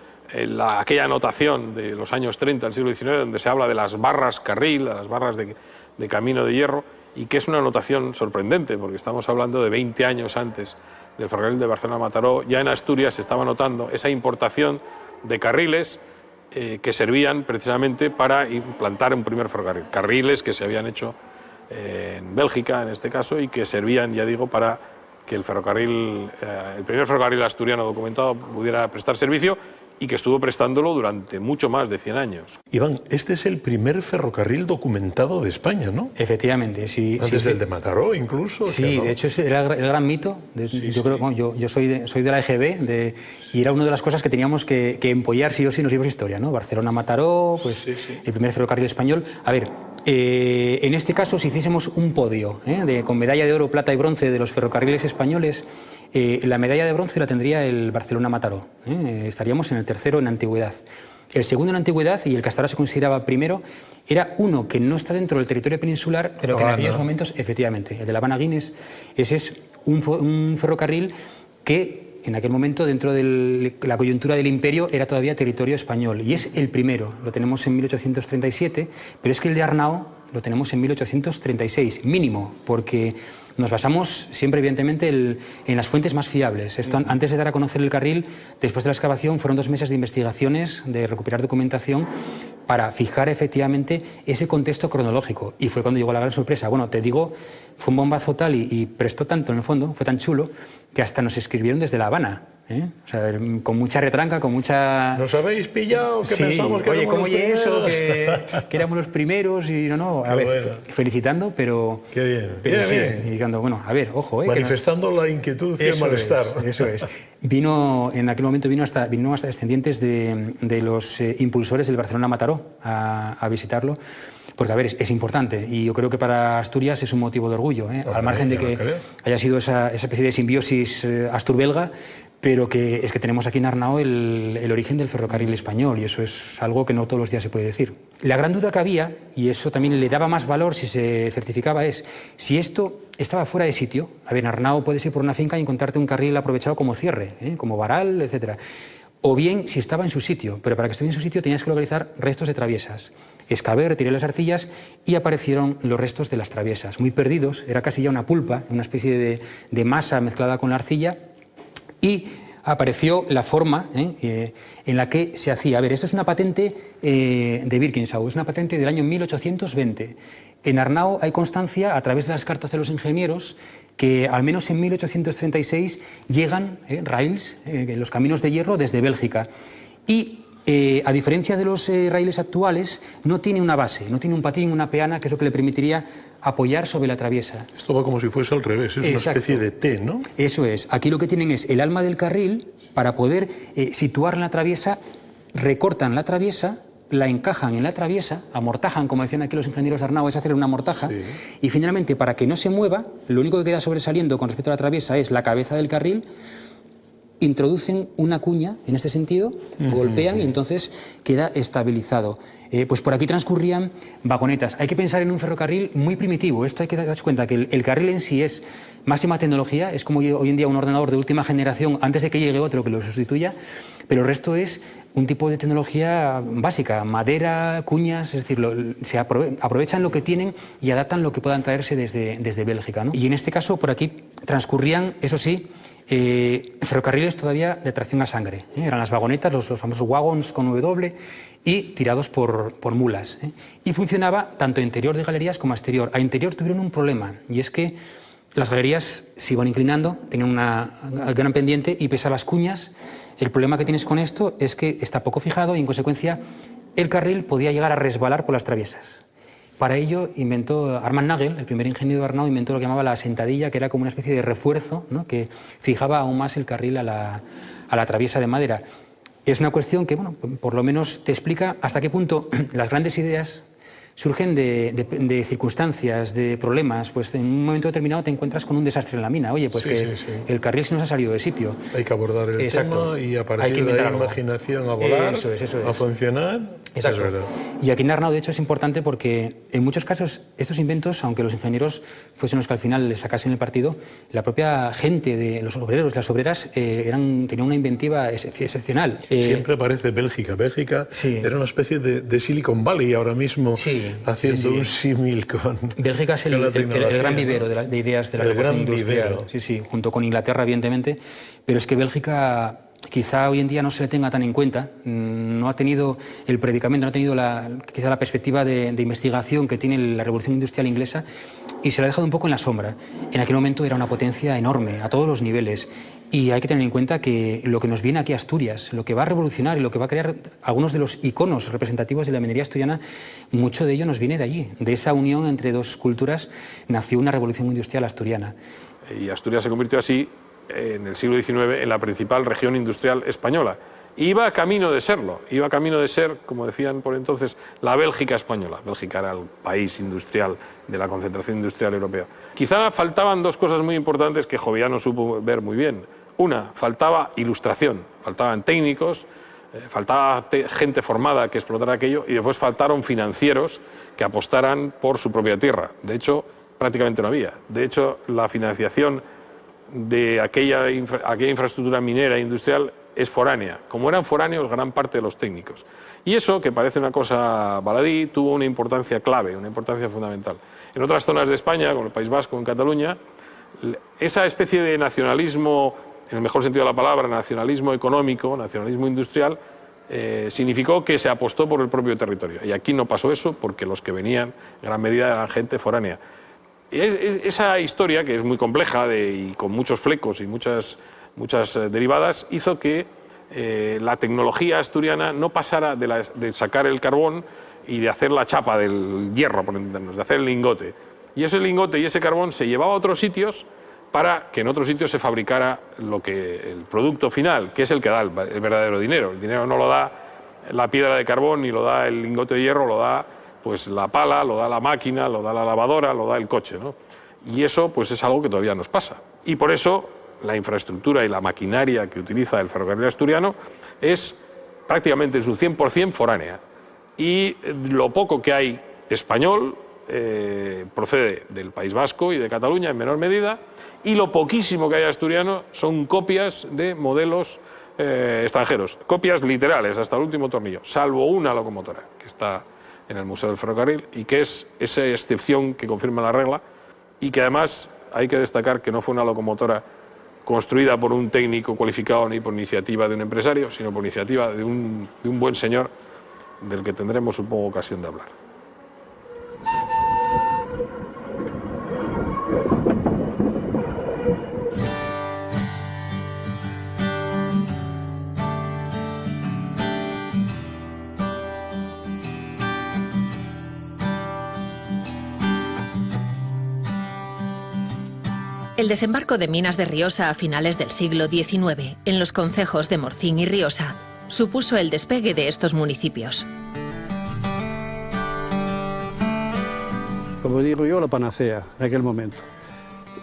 aquella anotación de los años 30 del siglo XIX, donde se habla de las barras carril, las barras de camino de hierro, y que es una anotación sorprendente, porque estamos hablando de 20 años antes del ferrocarril de Barcelona-Mataró. Ya en Asturias se estaba notando esa importación de carriles que servían precisamente para implantar un primer ferrocarril. Carriles que se habían hecho en Bélgica, en este caso, y que servían, ya digo, para que el primer ferrocarril asturiano documentado pudiera prestar servicio, y que estuvo prestándolo durante mucho más de 100 años. Iván, este es el primer ferrocarril documentado de España, ¿no? Efectivamente, sí. Antes del de Mataró, incluso. Sí, ¿no? de hecho era el gran mito. Yo creo, bueno, yo soy de la EGB, y era una de las cosas que teníamos que empollar sí o sí en los libros de historia, ¿no? Barcelona-Mataró, pues el primer ferrocarril español. A ver, en este caso, si hiciésemos un podio con medalla de oro, plata y bronce de los ferrocarriles españoles, la medalla de bronce la tendría el Barcelona-Mataró. Estaríamos en el tercero en antigüedad. El segundo en antigüedad, y el que hasta ahora se consideraba primero, era uno que no está dentro del territorio peninsular, pero que en aquellos momentos, efectivamente, el de La Habana-Guinness, ese es un ferrocarril que en aquel momento, dentro de la coyuntura del imperio, era todavía territorio español. Y es el primero, lo tenemos en 1837, pero es que el de Arnao lo tenemos en 1836, mínimo, porque nos basamos siempre, evidentemente, en las fuentes más fiables. Esto, antes de dar a conocer el carril, después de la excavación, fueron 2 meses de investigaciones, de recuperar documentación, para fijar efectivamente ese contexto cronológico. Y fue cuando llegó la gran sorpresa. Bueno, te digo, fue un bombazo tal y prestó tanto, en el fondo, fue tan chulo, que hasta nos escribieron desde La Habana. O sea, con mucha retranca, con mucha... ¿Nos habéis pillado? Que sí, pensamos que oye, éramos ¿cómo los oye eso? primeros? Que éramos los primeros y no. A Qué ver, bueno. felicitando, pero... Qué bien. Pero Bien, sí, bien. y diciendo, bueno, a ver, ojo, Manifestando la inquietud y el malestar. Eso es. En aquel momento vino hasta descendientes de los impulsores del Barcelona-Mataró a visitarlo. Porque, a ver, es importante, y yo creo que para Asturias es un motivo de orgullo, al margen de que haya sido esa especie de simbiosis astur-belga, pero que es que tenemos aquí en Arnao el origen del ferrocarril español, y eso es algo que no todos los días se puede decir. La gran duda que había, y eso también le daba más valor si se certificaba, es si esto estaba fuera de sitio. A ver, en Arnao puedes ir por una finca y encontrarte un carril aprovechado como cierre, como varal, etcétera. O bien si estaba en su sitio, pero para que estuviera en su sitio tenías que localizar restos de traviesas. Excavé, retiré las arcillas y aparecieron los restos de las traviesas, muy perdidos, era casi ya una pulpa, una especie de masa mezclada con la arcilla, y apareció la forma en la que se hacía. A ver, esto es una patente de Birkinsau, es una patente del año 1820. En Arnau hay constancia, a través de las cartas de los ingenieros, que al menos en 1836 llegan raíles, los caminos de hierro, desde Bélgica. Y a diferencia de los raíles actuales, no tiene una base, no tiene un patín, una peana, que es lo que le permitiría apoyar sobre la traviesa. Esto va como si fuese al revés, es una especie de T, ¿no? Eso es. Aquí lo que tienen es el alma del carril. Para poder situar la traviesa, recortan la traviesa, la encajan en la traviesa, amortajan, como decían aquí los ingenieros de Arnau, es hacer una mortaja, sí. Y finalmente, para que no se mueva, lo único que queda sobresaliendo con respecto a la traviesa es la cabeza del carril. Introducen una cuña en este sentido, golpean y entonces queda estabilizado. Pues por aquí transcurrían vagonetas. Hay que pensar en un ferrocarril muy primitivo. Esto hay que darse cuenta que el carril en sí es máxima tecnología, es como hoy en día un ordenador de última generación antes de que llegue otro que lo sustituya, pero el resto es un tipo de tecnología básica, madera, cuñas, es decir, se aprovechan lo que tienen y adaptan lo que puedan traerse desde Bélgica, ¿no? Y en este caso por aquí transcurrían, eso sí, ferrocarriles todavía de tracción a sangre. Eran las vagonetas, los famosos wagons con W y tirados por mulas. Y funcionaba tanto interior de galerías como exterior. A interior tuvieron un problema, y es que las galerías se iban inclinando, tenían una gran pendiente, y pese a las cuñas, el problema que tienes con esto es que está poco fijado y en consecuencia el carril podía llegar a resbalar por las traviesas. Para ello inventó Armand Nagel, el primer ingeniero de Arnau, inventó lo que llamaba la sentadilla, que era como una especie de refuerzo, ¿no?, que fijaba aún más el carril a la traviesa de madera. Es una cuestión que, bueno, por lo menos te explica hasta qué punto las grandes ideas surgen de circunstancias, de problemas. Pues en un momento determinado te encuentras con un desastre en la mina. Oye, pues el carril se nos ha salido de sitio. Hay que abordar el tema y a partir de la imaginación a volar, a funcionar. Exacto. Es verdad. Y aquí en Arnau, de hecho, es importante porque en muchos casos estos inventos, aunque los ingenieros fuesen los que al final les sacasen el partido, la propia gente, de los obreros, las obreras, tenían una inventiva excepcional. Siempre aparece Bélgica. Bélgica era una especie de Silicon Valley ahora mismo. Haciendo un símil con Bélgica es el gran vivero de ideas de la revolución industrial. Sí, junto con Inglaterra, evidentemente, pero es que Bélgica quizá hoy en día no se le tenga tan en cuenta, no ha tenido el predicamento, no ha tenido quizá la perspectiva de investigación que tiene la revolución industrial inglesa, y se la ha dejado un poco en la sombra. En aquel momento era una potencia enorme, a todos los niveles, y hay que tener en cuenta que lo que nos viene aquí a Asturias, lo que va a revolucionar y lo que va a crear algunos de los iconos representativos de la minería asturiana, mucho de ello nos viene de allí, de esa unión entre dos culturas nació una revolución industrial asturiana. Y Asturias se convirtió así, en el siglo XIX, en la principal región industrial española. Iba camino de serlo, iba camino de ser, como decían por entonces, la Bélgica española. Bélgica era el país industrial de la concentración industrial europea. Quizá faltaban dos cosas muy importantes que Jovellanos supo ver muy bien. Una, faltaba ilustración, faltaban técnicos, faltaba gente formada que explotara aquello, y después faltaron financieros que apostaran por su propia tierra. De hecho, prácticamente no había. De hecho, la financiación de aquella infraestructura minera e industrial es foránea. Como eran foráneos gran parte de los técnicos. Y eso, que parece una cosa baladí, tuvo una importancia clave, una importancia fundamental. En otras zonas de España, como el País Vasco, en Cataluña, esa especie de nacionalismo, en el mejor sentido de la palabra, nacionalismo económico, nacionalismo industrial, significó que se apostó por el propio territorio. Y aquí no pasó eso, porque los que venían, en gran medida, eran gente foránea. Esa historia, que es muy compleja y con muchos flecos y muchas derivadas, hizo que la tecnología asturiana no pasara de sacar el carbón y de hacer la chapa del hierro, por entendernos, de hacer el lingote. Y ese lingote y ese carbón se llevaba a otros sitios para que en otros sitios se fabricara el producto final, que es el que da el verdadero dinero. El dinero no lo da la piedra de carbón ni lo da el lingote de hierro, lo da pues la pala, lo da la máquina, lo da la lavadora, lo da el coche, ¿no? Y eso pues es algo que todavía nos pasa. Y por eso la infraestructura y la maquinaria que utiliza el ferrocarril asturiano es prácticamente en su 100% foránea. Y lo poco que hay español procede del País Vasco y de Cataluña en menor medida, y lo poquísimo que hay asturiano son copias de modelos extranjeros, copias literales hasta el último tornillo, salvo una locomotora que está en el Museo del Ferrocarril y que es esa excepción que confirma la regla, y que además hay que destacar que no fue una locomotora construida por un técnico cualificado ni por iniciativa de un empresario, sino por iniciativa de un buen señor del que tendremos, supongo, ocasión de hablar. El desembarco de minas de Riosa a finales del siglo XIX, en los concejos de Morcín y Riosa, supuso el despegue de estos municipios. Como digo yo, la panacea en aquel momento.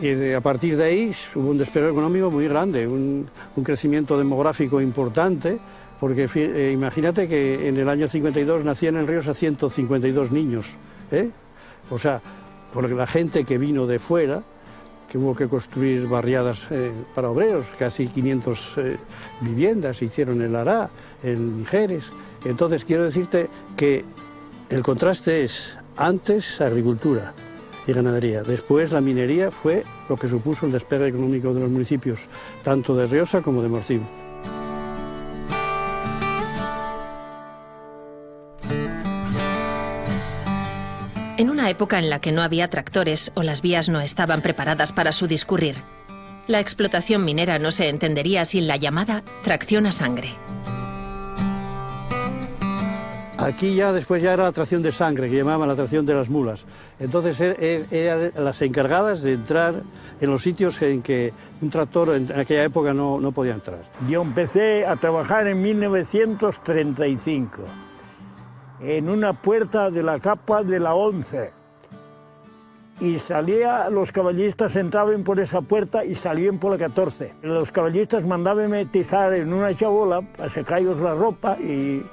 Y a partir de ahí hubo un despegue económico muy grande, un crecimiento demográfico importante, porque imagínate que en el año 52 nacían en Riosa 152 niños, ¿eh? O sea, porque la gente que vino de fuera, que hubo que construir barriadas para obreros, casi 500 viviendas se hicieron en Lara, en Nigeres. Entonces quiero decirte que el contraste es antes agricultura y ganadería, después la minería fue lo que supuso el despegue económico de los municipios, tanto de Riosa como de Morcín. En una época en la que no había tractores o las vías no estaban preparadas para su discurrir, la explotación minera no se entendería sin la llamada tracción a sangre. Aquí ya después ya era la tracción de sangre, que llamaban la tracción de las mulas. Entonces eran las encargadas de entrar en los sitios en que un tractor en aquella época no podía entrar. Yo empecé a trabajar en 1935. En una puerta de la capa de la 11 y los caballistas entraban por esa puerta y salían por la 14. Los caballistas mandaban tizar en una chabola a secarlos la ropa y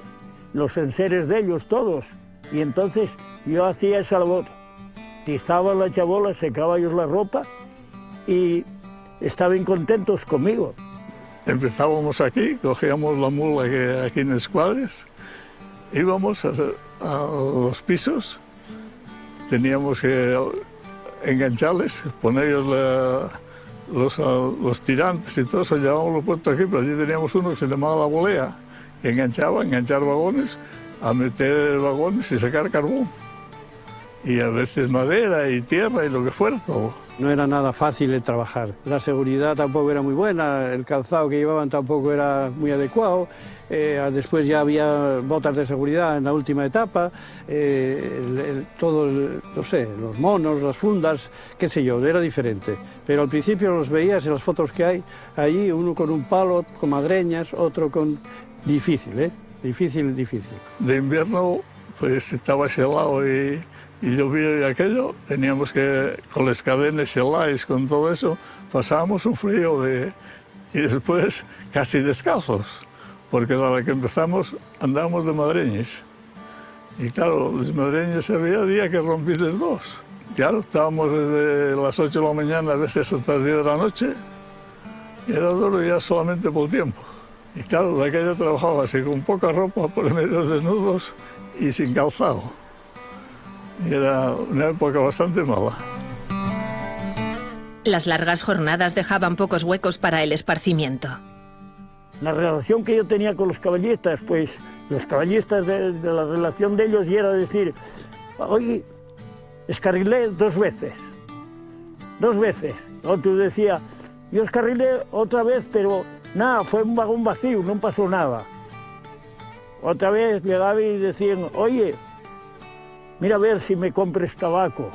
los enseres de ellos todos. Y entonces yo hacía esa labor, tizaba la chabola, secaba ellos la ropa y estaban contentos conmigo. Empezábamos aquí, cogíamos la mula aquí en Escuadres, íbamos a los pisos, teníamos que engancharles, ponerles los tirantes y todo eso, llevábamos los puestos aquí, pero allí teníamos uno que se llamaba la bolea, que enganchar vagones, a meter vagones y sacar carbón. Y a veces madera y tierra y lo que fuera, todo. No era nada fácil de trabajar. La seguridad tampoco era muy buena, el calzado que llevaban tampoco era muy adecuado. Después ya había botas de seguridad en la última etapa, no sé, los monos, las fundas, qué sé yo, era diferente. Pero al principio los veías en las fotos que hay allí, uno con un palo, con madreñas, otro con... Difícil, ¿eh? Difícil. De invierno, pues estaba helado y llovía y aquello, teníamos que, con las cadenas heladas, con todo eso, pasábamos un frío y después casi descalzos, porque a la que empezamos andábamos de madreñas. Y claro, los madreñas había día que rompirles dos. Claro, estábamos desde las 8 de la mañana, a veces hasta las 10 de la noche, y era duro ya solamente por tiempo. Y claro, de aquella trabajaba así, con poca ropa, por medio desnudos y sin calzado. Y era una época bastante mala. Las largas jornadas dejaban pocos huecos para el esparcimiento. La relación que yo tenía con los caballistas, pues los caballistas de la relación de ellos y era decir, oye, escarrilé 2 veces. Otro decía, yo escarrilé otra vez, pero nada, fue un vagón vacío, no pasó nada. Otra vez llegaba y decían, oye, mira a ver si me compres tabaco.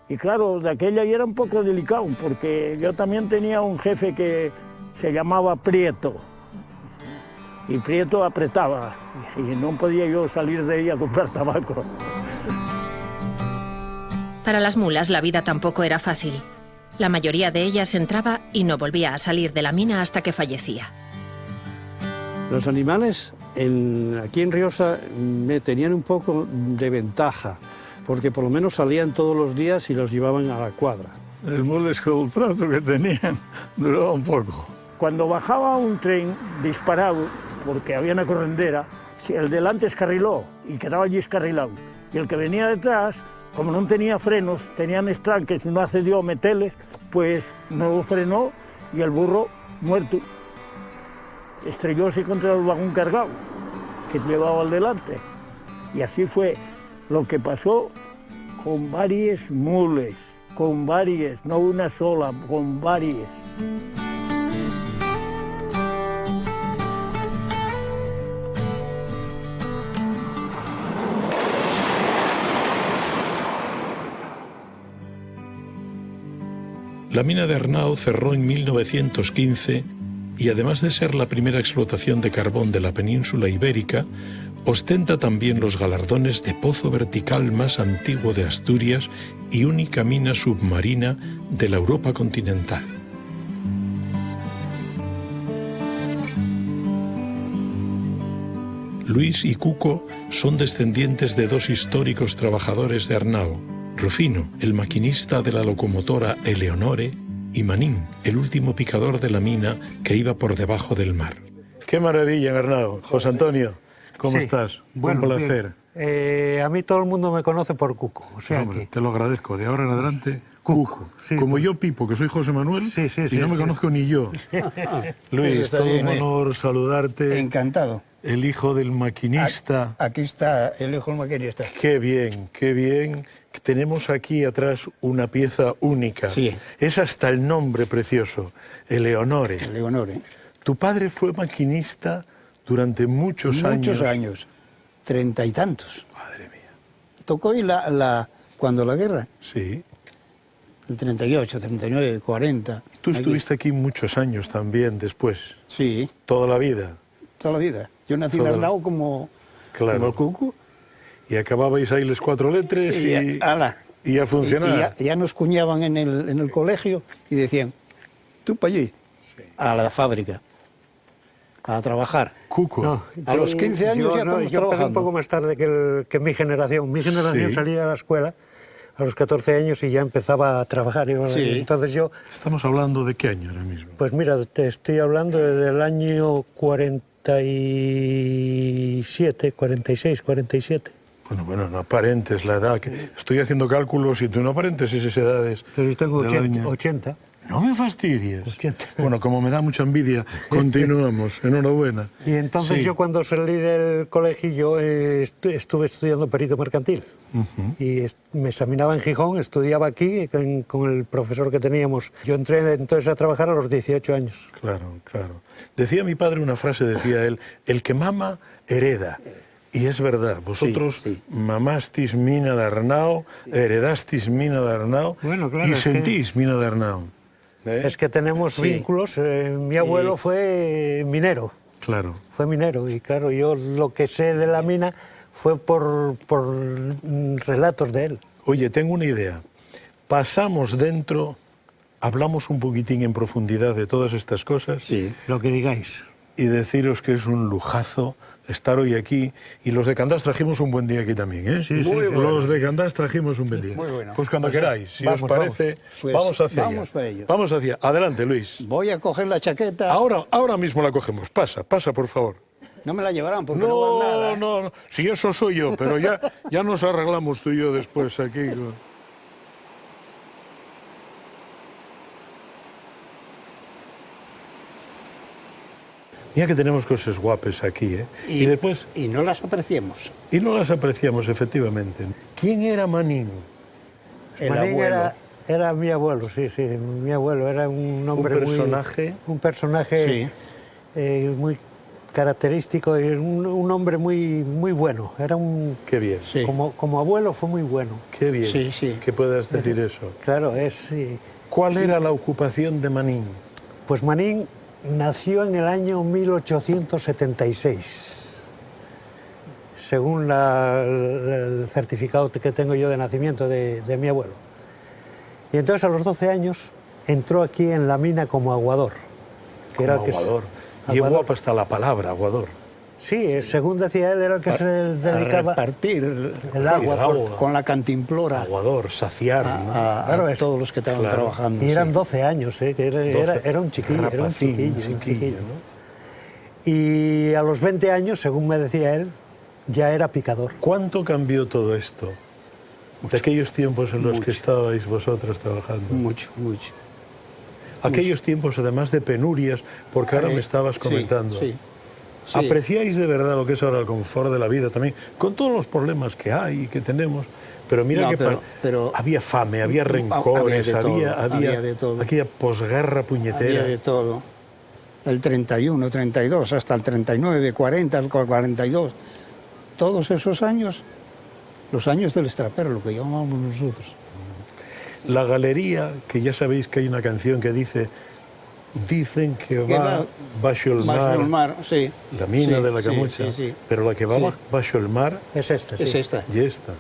Y claro, de aquella ya era un poco delicado, porque yo también tenía un jefe que se llamaba Prieto. Y Prieto apretaba, y no podía yo salir de ahí a comprar tabaco. Para las mulas la vida tampoco era fácil. La mayoría de ellas entraba y no volvía a salir de la mina hasta que fallecía. Los animales aquí en Riosa tenían un poco de ventaja, porque por lo menos salían todos los días y los llevaban a la cuadra. Los mules con el trato que tenían duraba un poco. Cuando bajaba un tren disparado, porque había una correndera, el delante escarriló y quedaba allí escarrilado. Y el que venía detrás, como no tenía frenos, tenían estranques y no accedió a meterles, pues no frenó y el burro muerto. Estrellóse contra el vagón cargado que llevaba al delante. Y así fue lo que pasó con varias mules, con varias, no una sola, con varias. La mina de Arnao cerró en 1915 y además de ser la primera explotación de carbón de la península ibérica, ostenta también los galardones de pozo vertical más antiguo de Asturias y única mina submarina de la Europa continental. Luis y Cuco son descendientes de dos históricos trabajadores de Arnao, Rufino, el maquinista de la locomotora Eleonore, y Manín, el último picador de la mina que iba por debajo del mar. ¡Qué maravilla, Arnao! José Antonio, ¿cómo estás? Bueno, un placer. A mí todo el mundo me conoce por Cuco. O sea, hombre, te lo agradezco. De ahora en adelante, Cuco. Sí, como pues. yo, Pipo, que soy José Manuel, y no me conozco ni yo. Luis, Está todo bien, un honor saludarte. Encantado. El hijo del maquinista. Aquí está el hijo del maquinista. Qué bien, qué bien. Tenemos aquí atrás una pieza única. Sí. Es hasta el nombre precioso, Eleonore. Eleonore. Tu padre fue maquinista durante muchos años. Muchos años, 30 y tantos. Madre mía. Tocó y cuando la guerra, Sí. el 38, 39, 40. Tú estuviste aquí muchos años también después. Sí, Toda la vida. toda la vida. Yo nací en Toda la- Arnao como el Cuco. Y acababais ahí las 4 letras y a funcionar. Y ya nos cuñaban en el colegio y decían, tú para allí, a la fábrica, a trabajar. Cuco. No, A los 15 años ya estamos yo empecé trabajando. un poco más tarde que mi generación. Mi generación Sí. salía de la escuela a los 14 años y ya empezaba a trabajar. Sí. Entonces yo, Estamos hablando de qué año ahora mismo. pues mira, te estoy hablando del año 47, 46, 47. Bueno, no aparentes la edad. Estoy haciendo cálculos y tú no aparentes esas edades. Entonces yo tengo del 80. año. 80. No me fastidies. 80. Bueno, como me da mucha envidia, continuamos. Enhorabuena. Y entonces Sí. yo cuando salí del colegio yo estuve estudiando perito mercantil. Y me examinaba en Gijón, estudiaba aquí con el profesor que teníamos. Yo entré entonces a trabajar a los 18 años. Claro, claro. Decía mi padre una frase, decía él, el que mama hereda. Y es verdad, vosotros mamasteis mina de Arnao, heredasteis mina de Arnao Bueno, claro, y es que- sentís mina de Arnao. Es que tenemos vínculos. Mi abuelo fue minero. Claro. Fue minero y claro, yo lo que sé de la mina fue por relatos de él. Oye, tengo una idea. Pasamos dentro, hablamos un poquitín en profundidad de todas estas cosas. Sí. Lo que digáis. Y deciros que es un lujazo estar hoy aquí. Y los de Candás trajimos un buen día aquí también, ¿eh? Sí, sí, Muy sí. bueno. Los de Candás trajimos un buen día. Muy bueno. Pues cuando queráis, si vamos, os parece, Pues vamos hacia vamos allá. para ello. Vamos hacia. Adelante, Luis. Voy a coger la chaqueta. Ahora mismo la cogemos. Pasa, por favor. No me la llevarán porque no vale nada. No. Si eso soy yo, pero ya nos arreglamos tú y yo después aquí. Mira que tenemos cosas guapas aquí, ¿eh? Y después... Y no las apreciemos. Y no las apreciamos, efectivamente. ¿Quién era Manín? El Manín abuelo. era mi abuelo, sí, mi abuelo. Era un hombre personaje. un personaje muy característico y un hombre muy bueno. Era un... Qué bien. Sí. Como abuelo fue muy bueno. Qué bien Sí, sí. que puedas decir eso. Claro, ¿Cuál era la ocupación de Manín? Pues Manín nació en el año 1876, según el certificado que tengo yo de nacimiento de mi abuelo. Y entonces a los 12 años entró aquí en la mina como aguador. Aguador. Y es guapa hasta la palabra, aguador. Sí, según decía él, era el que se dedicaba a repartir el agua. con la cantimplora Aguador, saciar, ¿no? Claro, a todos los que estaban claro. trabajando. Y eran sí. 12 años, que era un chiquillo, Rapacín, un chiquillo. ¿no? Y a los 20 años, según me decía él, ya era picador. ¿Cuánto cambió todo esto de aquellos tiempos en los que estabais vosotros trabajando? Mucho, mucho. Aquellos tiempos, además de penurias, porque ahora me estabas comentando. Sí. ¿Apreciáis de verdad lo que es ahora el confort de la vida también? Con todos los problemas que hay y que tenemos. Pero mira pero había fame, había rencores, había de todo. Aquella posguerra puñetera. Había de todo. El 31, 32, hasta el 39, 40, el 42. Todos esos años, los años del extrapero, lo que llamamos nosotros. La galería, que ya sabéis que hay una canción que dice: dicen que va bajo el mar, sí. La mina de la Camucha, pero la que va bajo el mar es esta, es esta. Y esta.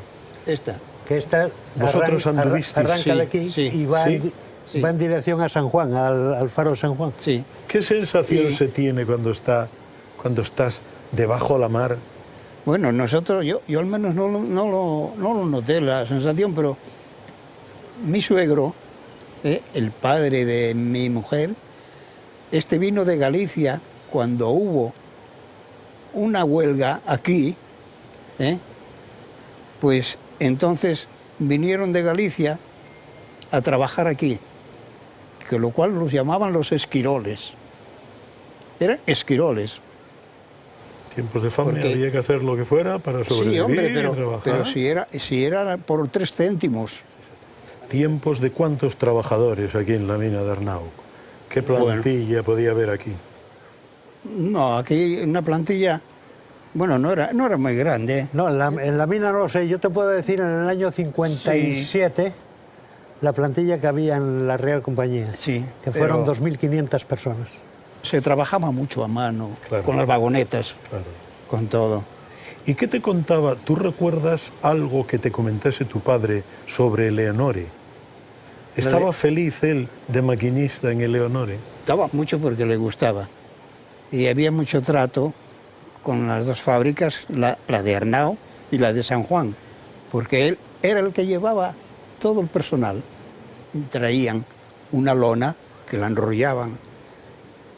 Que esta vosotros anduvisteis. Arranca de aquí y va en dirección a San Juan, al faro de San Juan. Sí. ¿Qué sensación se tiene cuando estás debajo de la mar? Bueno, nosotros, yo al menos no lo noté la sensación, pero mi suegro, el padre de mi mujer, vino de Galicia cuando hubo una huelga aquí, pues entonces vinieron de Galicia a trabajar aquí, que lo cual los llamaban los esquiroles. Eran esquiroles. Tiempos de fame, había que hacer lo que fuera para sobrevivir. Sí, hombre, y trabajar. pero si era por 3 céntimos. ¿Tiempos de cuántos trabajadores aquí en la mina de Arnau? ¿Qué plantilla podía haber aquí? No, aquí una plantilla, bueno, no era muy grande. No, en la mina no lo sé. Yo te puedo decir, en el año 57, la plantilla que había en la Real Compañía, que fueron 2.500 personas. Se trabajaba mucho a mano, con las vagonetas, con todo. ¿Y qué te contaba? ¿Tú recuerdas algo que te comentase tu padre sobre Eleonore? ¿Estaba feliz él de maquinista en Eleonore? Estaba mucho porque le gustaba. Y había mucho trato con las dos fábricas, la de Arnau y la de San Juan, porque él era el que llevaba todo el personal. Traían una lona que la enrollaban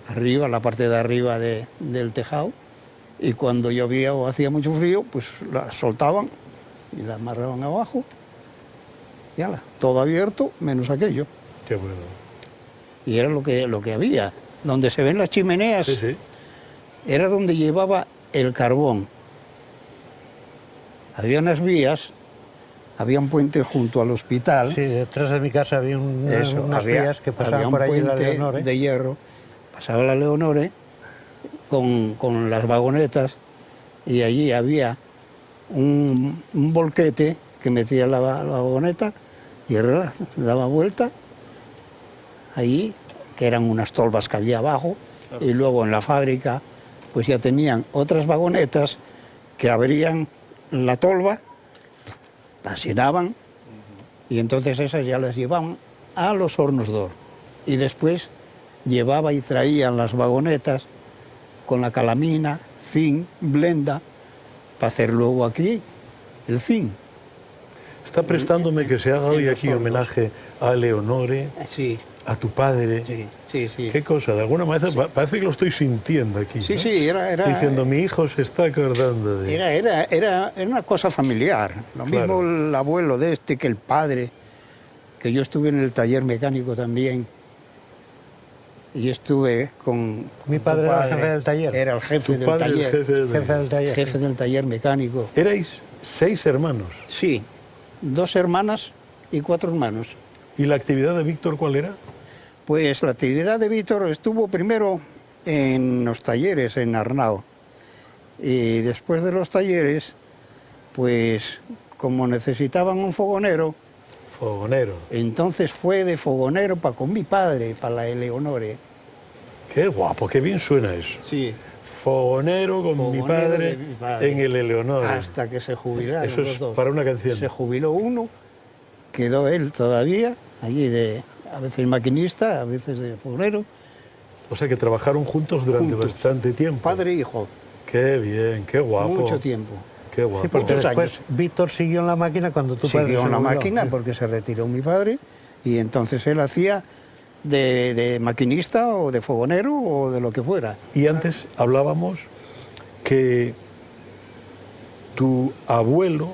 arriba, la parte de arriba del tejado, y cuando llovía o hacía mucho frío, pues la soltaban y la amarraban abajo. Y ala, todo abierto, menos aquello. Qué bueno. Y era lo que había. Donde se ven las chimeneas, era donde llevaba el carbón. Había unas vías, había un puente junto al hospital. Sí, detrás de mi casa había unas vías que pasaban por ahí la Leonore. De hierro, pasaba la Leonore con las vagonetas, y allí había un volquete que metía la vagoneta y daba vuelta allí, que eran unas tolvas que había abajo, y luego en la fábrica pues ya tenían otras vagonetas que abrían la tolva, las llenaban, y entonces esas ya las llevaban a los hornos de oro, y después llevaba y traían las vagonetas con la calamina, zinc, blenda, para hacer luego aquí el zinc. Está prestándome que se haga hoy aquí homenaje a Eleonore, a tu padre. Sí. Qué cosa, de alguna manera parece que lo estoy sintiendo aquí. Sí, ¿no? sí, era... Diciendo, mi hijo se está acordando de... Era una cosa familiar. Lo mismo el abuelo de que el padre, que yo estuve en el taller mecánico también. Y estuve con... Mi padre era el jefe del taller. Era el jefe del taller. Jefe del taller mecánico. ¿Erais 6 hermanos? Sí, 2 hermanas y 4 hermanos. ¿Y la actividad de Víctor cuál era? Pues la actividad de Víctor estuvo primero en los talleres en Arnau. Y después de los talleres, pues como necesitaban un fogonero... Fogonero. Entonces fue de fogonero con mi padre, para la Eleonore. Qué guapo, qué bien suena eso. Sí. Fogonero con mi padre en el Eleonore. Hasta que se jubilaron eso es los dos. Para una canción. Se jubiló uno, quedó él todavía, allí a veces maquinista, a veces de fogonero. O sea que trabajaron juntos durante bastante tiempo. Padre e hijo. Qué bien, qué guapo. Mucho tiempo. Qué guapo. Sí, porque después Víctor siguió en la máquina cuando tu padre siguió en la jubiló. máquina porque se retiró mi padre, y entonces él hacía de maquinista o de fogonero o de lo que fuera. Y antes hablábamos que tu abuelo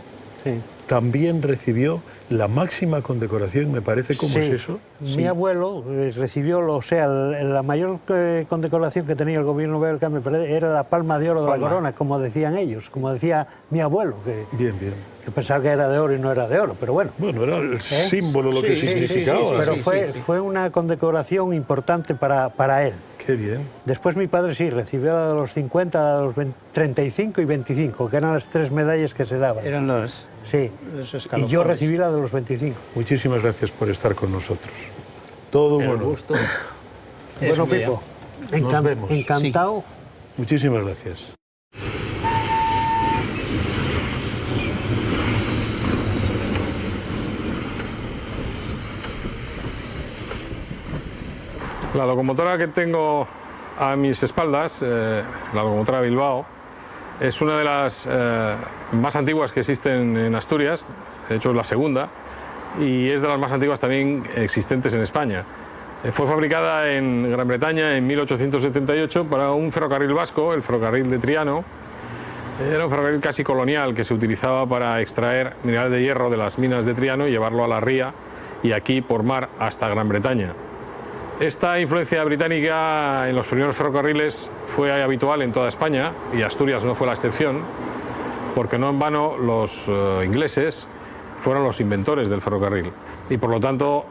también recibió la máxima condecoración, me parece, ¿cómo es eso? Mi abuelo recibió, la mayor condecoración que tenía el gobierno belga, me parece, era la Palma de Oro de la Corona, como decían ellos, como decía mi abuelo, que pensaba que era de oro y no era de oro, pero bueno. Bueno, era el símbolo lo que significaba. Pero fue una condecoración importante para él. Qué bien. Después mi padre sí, recibió a los 50, a los 35 y 25, que eran las 3 medallas que se daban. Eran los... Sí, y yo recibí la de los 25. Muchísimas gracias por estar con nosotros. Todo un honor. gusto. Bueno, Pipo, Nos vemos. encantado. Sí. Muchísimas gracias. La locomotora que tengo a mis espaldas, la locomotora Bilbao, es una de las más antiguas que existen en Asturias, de hecho es la segunda, y es de las más antiguas también existentes en España. Fue fabricada en Gran Bretaña en 1878 para un ferrocarril vasco, el ferrocarril de Triano. Era un ferrocarril casi colonial que se utilizaba para extraer mineral de hierro de las minas de Triano y llevarlo a la ría y aquí por mar hasta Gran Bretaña. Esta influencia británica en los primeros ferrocarriles fue habitual en toda España y Asturias no fue la excepción, porque no en vano los ingleses fueron los inventores del ferrocarril y por lo tanto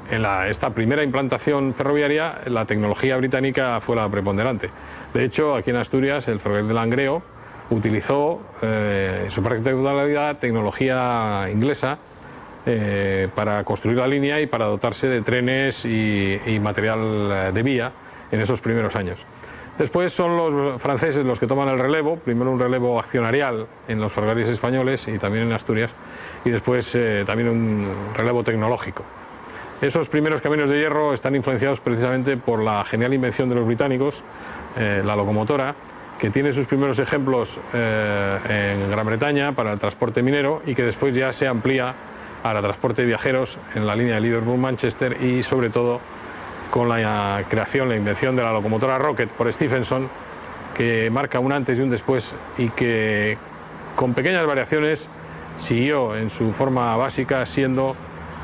en esta primera implantación ferroviaria la tecnología británica fue la preponderante. De hecho, aquí en Asturias el ferrocarril de Langreo utilizó en su particularidad tecnología inglesa para construir la línea y para dotarse de trenes y material de vía en esos primeros años. Después son los franceses los que toman el relevo, primero un relevo accionarial en los ferrocarriles españoles y también en Asturias, y después también un relevo tecnológico. Esos primeros caminos de hierro están influenciados precisamente por la genial invención de los británicos, la locomotora, que tiene sus primeros ejemplos en Gran Bretaña para el transporte minero y que después ya se amplía a la transporte de viajeros en la línea de Liverpool-Manchester y sobre todo con la creación, la invención de la locomotora Rocket por Stephenson, que marca un antes y un después y que con pequeñas variaciones siguió en su forma básica siendo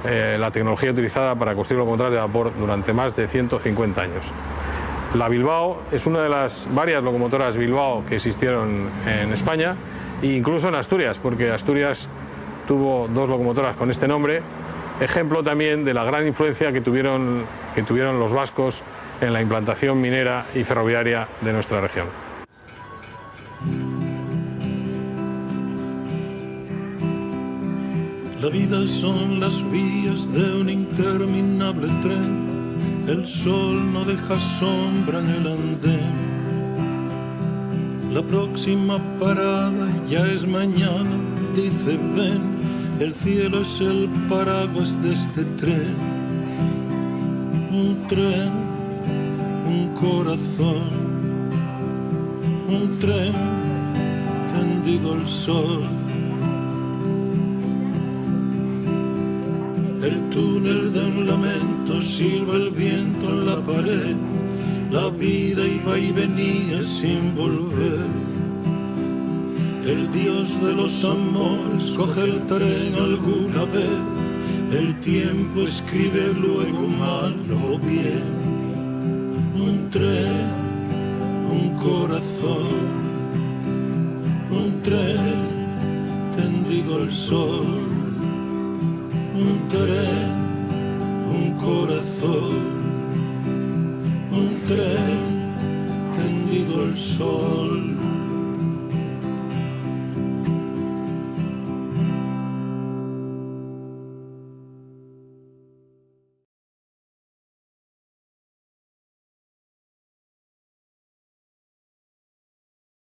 la tecnología utilizada para construir locomotoras de vapor durante más de 150 años. La Bilbao es una de las varias locomotoras Bilbao que existieron en España e incluso en Asturias, porque Asturias tuvo 2 locomotoras con este nombre, ejemplo también de la gran influencia que tuvieron los vascos en la implantación minera y ferroviaria de nuestra región. La vida son las vías de un interminable tren, el sol no deja sombra en el andén. La próxima parada ya es mañana, dice ven, el cielo es el paraguas de este tren. Un tren, un corazón, un tren tendido al sol. El túnel de un lamento silba el viento en la pared, la vida iba y venía sin volver. El Dios de los amores coge el tren alguna vez, el tiempo escribe luego mal o bien. Un tren, un corazón, un tren tendido al sol. Un tren, un corazón, un tren tendido al sol.